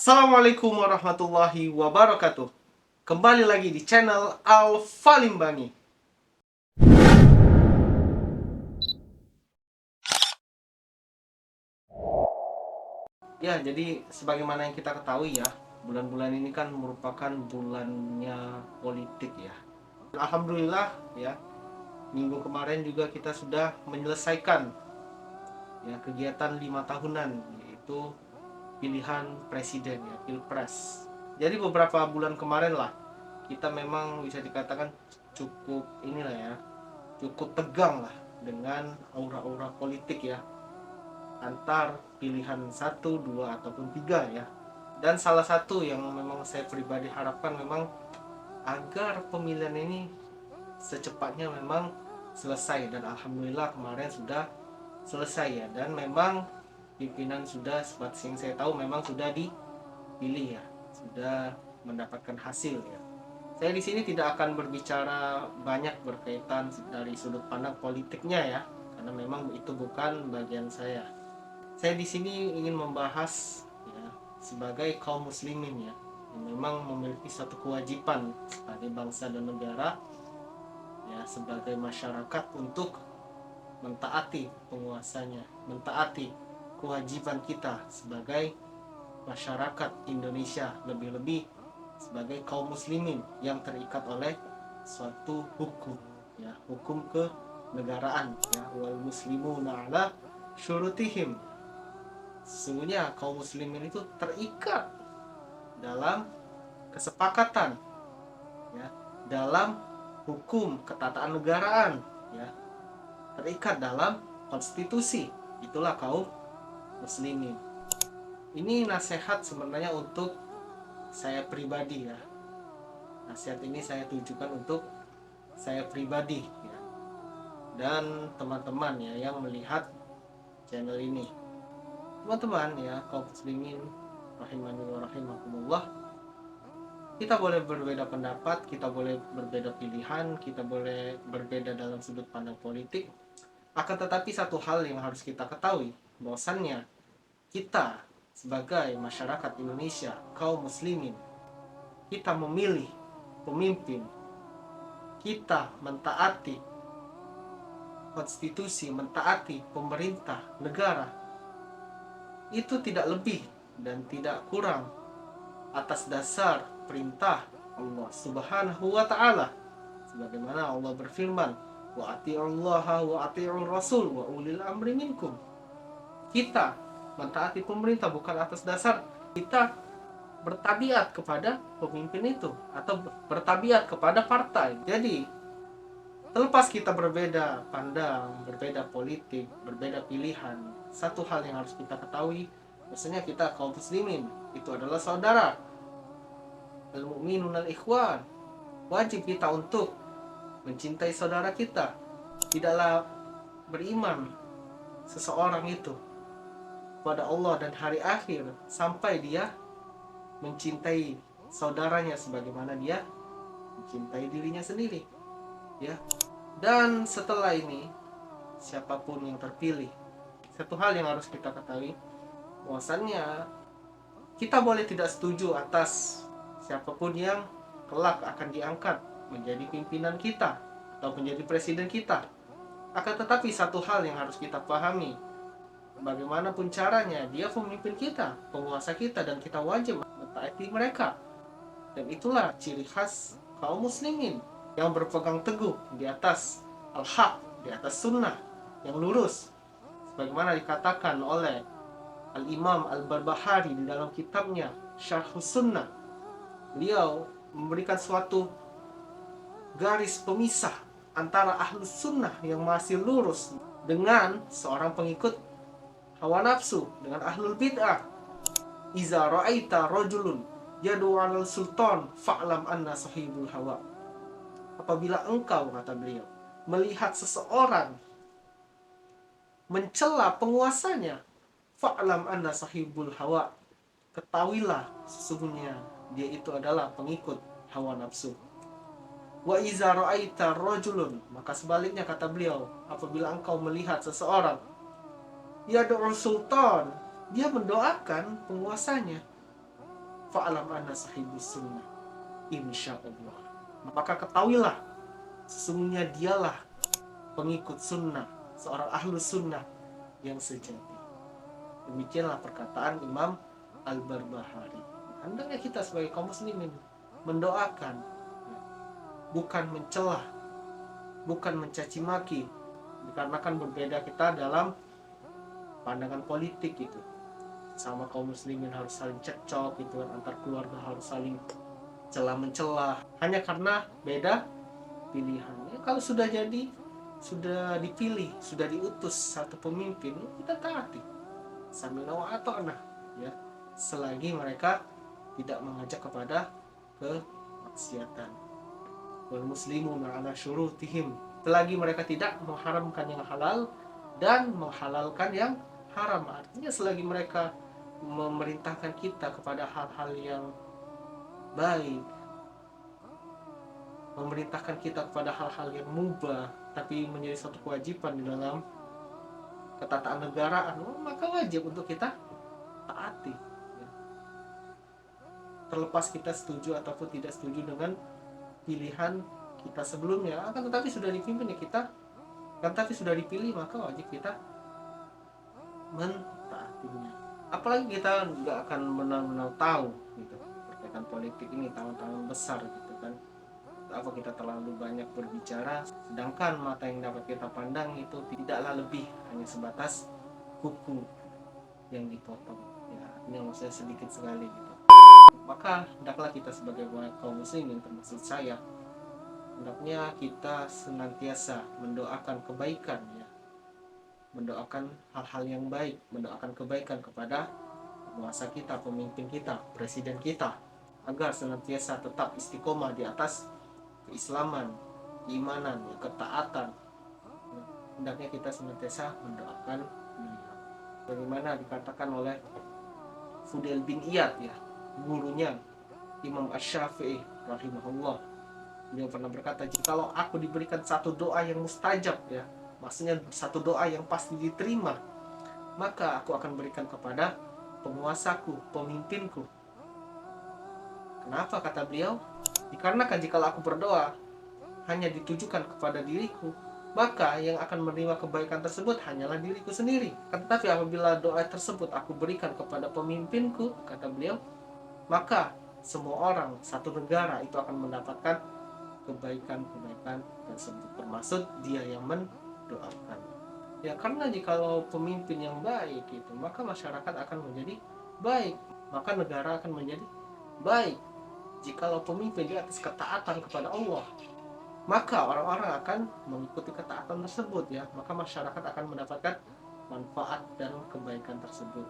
Assalamualaikum warahmatullahi wabarakatuh. Kembali lagi di channel Alfa Limbani. Ya, jadi sebagaimana yang kita ketahui ya, bulan-bulan ini kan merupakan bulannya politik ya. Alhamdulillah ya, minggu kemarin juga kita sudah menyelesaikan ya kegiatan 5 tahunan, yaitu pilihan presiden ya, Pilpres. Jadi beberapa bulan kemarin lah kita memang bisa dikatakan cukup inilah ya, cukup tegang lah dengan aura-aura politik ya, antar pilihan satu, dua ataupun tiga ya. Dan salah satu yang memang saya pribadi harapkan memang agar pemilihan ini secepatnya memang selesai, dan alhamdulillah kemarin sudah selesai ya, dan memang pimpinan sudah, seperti yang saya tahu memang sudah dipilih ya, sudah mendapatkan hasil ya. Saya di sini tidak akan berbicara banyak berkaitan dari sudut pandang politiknya ya, karena memang itu bukan bagian saya. Saya di sini ingin membahas ya, sebagai kaum muslimin ya, yang memang memiliki satu kewajiban sebagai bangsa dan negara ya, sebagai masyarakat untuk mentaati penguasanya, mentaati kewajiban kita sebagai masyarakat Indonesia, lebih-lebih sebagai kaum muslimin yang terikat oleh suatu hukum ya, hukum kenegaraan ya, wal muslimuna ala syurutihim. Sesungguhnya kaum muslimin itu terikat dalam kesepakatan ya, dalam hukum ketatanegaraan ya, terikat dalam konstitusi. Itulah kaum muslimin. Ini nasihat sebenarnya untuk saya pribadi ya. Nasihat ini saya tujukan untuk saya pribadi ya, dan teman-teman ya yang melihat channel ini. Teman-teman ya, kaum muslimin rahimani wa rahimakumullah, kita boleh berbeda pendapat, kita boleh berbeda pilihan, kita boleh berbeda dalam sudut pandang politik. Akan tetapi satu hal yang harus kita ketahui, bahwasannya kita sebagai masyarakat Indonesia, kaum muslimin, kita memilih pemimpin, kita mentaati konstitusi, mentaati pemerintah negara, itu tidak lebih dan tidak kurang atas dasar perintah Allah Subhanahu wa taala, sebagaimana Allah berfirman, wa atiullaha wa atiur rasul wa ulil amri minkum. Kita mentaati pemerintah bukan atas dasar kita bertabiat kepada pemimpin itu atau bertabiat kepada partai. Jadi terlepas kita berbeda pandang, berbeda politik, berbeda pilihan, satu hal yang harus kita ketahui, maksudnya kita kaum muslimin itu adalah saudara. Al-mu'minun al-ikhwan. Wajib kita untuk mencintai saudara kita. Tidaklah beriman seseorang itu pada Allah dan hari akhir sampai dia mencintai saudaranya sebagaimana dia mencintai dirinya sendiri ya. Dan setelah ini, siapapun yang terpilih, satu hal yang harus kita ketahui, bahwasannya kita boleh tidak setuju atas siapapun yang kelak akan diangkat menjadi pimpinan kita atau menjadi presiden kita. Akan tetapi satu hal yang harus kita pahami, bagaimanapun caranya, dia pemimpin kita, penguasa kita, dan kita wajib mentaati mereka. Dan itulah ciri khas kaum muslimin yang berpegang teguh di atas al-haq, di atas sunnah yang lurus, sebagaimana dikatakan oleh Al-Imam Al-Barbahari di dalam kitabnya Syarhus Sunnah. Beliau memberikan suatu garis pemisah antara ahlus sunnah yang masih lurus dengan seorang pengikut hawa nafsu, dengan ahlul bid'ah. Iza ra'aita rajulun yad'u 'alal sultan fa'lam anna sahibul hawa. Apabila engkau, kata beliau, melihat seseorang mencela penguasanya, fa'lam anna sahibul hawa, ketahuilah sesungguhnya dia itu adalah pengikut hawa nafsu. Wa iza ra'aita rajulun, maka sebaliknya kata beliau, apabila engkau melihat seseorang yad'u sultan, dia mendoakan penguasanya, fa'lam anna sahibus sunnah insyaallah. Maka ketahuilah sesungguhnya dialah pengikut sunnah, seorang ahlus sunnah yang sejati. Demikianlah perkataan Imam Al-Barbahari. Hendaknya kita sebagai kaum muslimin mendoakan, bukan mencela, bukan mencaci maki, dikarenakan berbeda kita dalam pandangan politik gitu. Sama kaum muslimin harus saling cekcok gitu, antar keluarga harus saling celah mencela hanya karena beda pilihan. Kalau sudah dipilih, sudah diutus satu pemimpin, kita taati sambil ata'na ya, selagi mereka tidak mengajak kepada kemaksiatan. Wal muslimuna ala syurutihim, selagi mereka tidak mengharamkan yang halal dan menghalalkan yang haram. Artinya selagi mereka memerintahkan kita kepada hal-hal yang baik, memerintahkan kita kepada hal-hal yang mubah tapi menjadi suatu kewajiban di dalam ketataan negaraan, maka wajib untuk kita taati ya. Terlepas kita setuju ataupun tidak setuju dengan pilihan kita sebelumnya, akan tetapi sudah dipimpin ya kita, kan tapi sudah dipilih, maka wajib kita mentaatinya. Apalagi kita nggak akan benar-benar tahu gitu berkaitan politik ini, tahun-tahun besar gitu kan. Apa kita terlalu banyak berbicara, sedangkan mata yang dapat kita pandang itu tidaklah lebih hanya sebatas kuku yang dipotong ya, ini maksudnya sedikit sekali gitu. Maka hendaklah kita sebagai kaum muslimin, termasuk saya, hendaknya kita senantiasa mendoakan kebaikan ya, mendoakan hal-hal yang baik, mendoakan kebaikan kepada penguasa kita, pemimpin kita, presiden kita, agar senantiasa tetap istiqomah di atas keislaman, keimanan, ketaatan. Hendaknya kita senantiasa mendoakan beliau. Bagaimana dikatakan oleh Fudail bin Iyad ya, gurunya Imam Asy-Syafi'i rahimahullah. Beliau pernah berkata, jikalau aku diberikan satu doa yang mustajab ya, maksudnya satu doa yang pasti diterima, maka aku akan berikan kepada penguasaku, pemimpinku. Kenapa kata beliau? Dikarenakan jikalau aku berdoa hanya ditujukan kepada diriku, maka yang akan menerima kebaikan tersebut hanyalah diriku sendiri. Tetapi apabila doa tersebut aku berikan kepada pemimpinku, kata beliau, maka semua orang, satu negara itu akan mendapatkan kebaikan-kebaikan tersebut, termasuk dia yang mendoakan. Ya, karena jikalau pemimpin yang baik itu, maka masyarakat akan menjadi baik, maka negara akan menjadi baik. Jikalau pemimpin di atas ketaatan kepada Allah, maka orang-orang akan mengikuti ketaatan tersebut ya, maka masyarakat akan mendapatkan manfaat dan kebaikan tersebut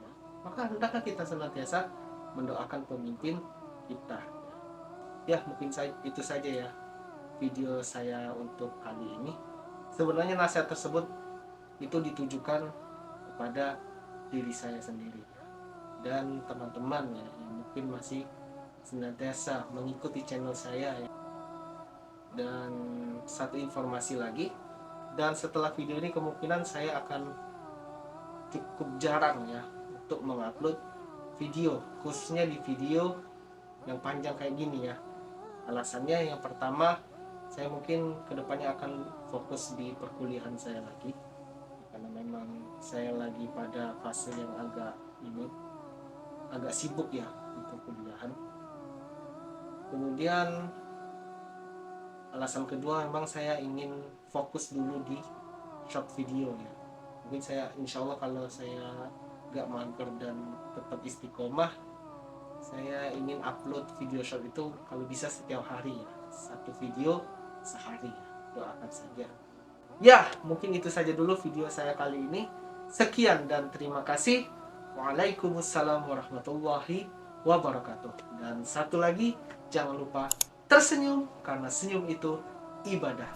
ya. Maka hendaklah kita senantiasa mendoakan pemimpin kita ya. Mungkin itu saja ya video saya untuk kali ini. Sebenarnya nasihat tersebut itu ditujukan kepada diri saya sendiri dan teman-teman ya, yang mungkin masih senantiasa mengikuti channel saya ya. Dan satu informasi lagi, dan setelah video ini kemungkinan saya akan cukup jarang ya untuk mengupload video, khususnya di video yang panjang kayak gini ya. Alasannya yang pertama, saya mungkin kedepannya akan fokus di perkuliahan saya lagi, karena memang saya lagi pada fase yang agak sibuk ya di perkuliahan. Kemudian alasan kedua, memang saya ingin fokus dulu di short video ya. Mungkin saya insya Allah kalau saya gak mager dan tetap istiqomah, saya ingin upload video short itu kalau bisa setiap hari ya, satu video sehari ya. Doakan saja ya. Mungkin itu saja dulu video saya kali ini. Sekian dan terima kasih. Waalaikumsalam warahmatullahi wabarakatuh. Dan satu lagi, jangan lupa tersenyum, karena senyum itu ibadah.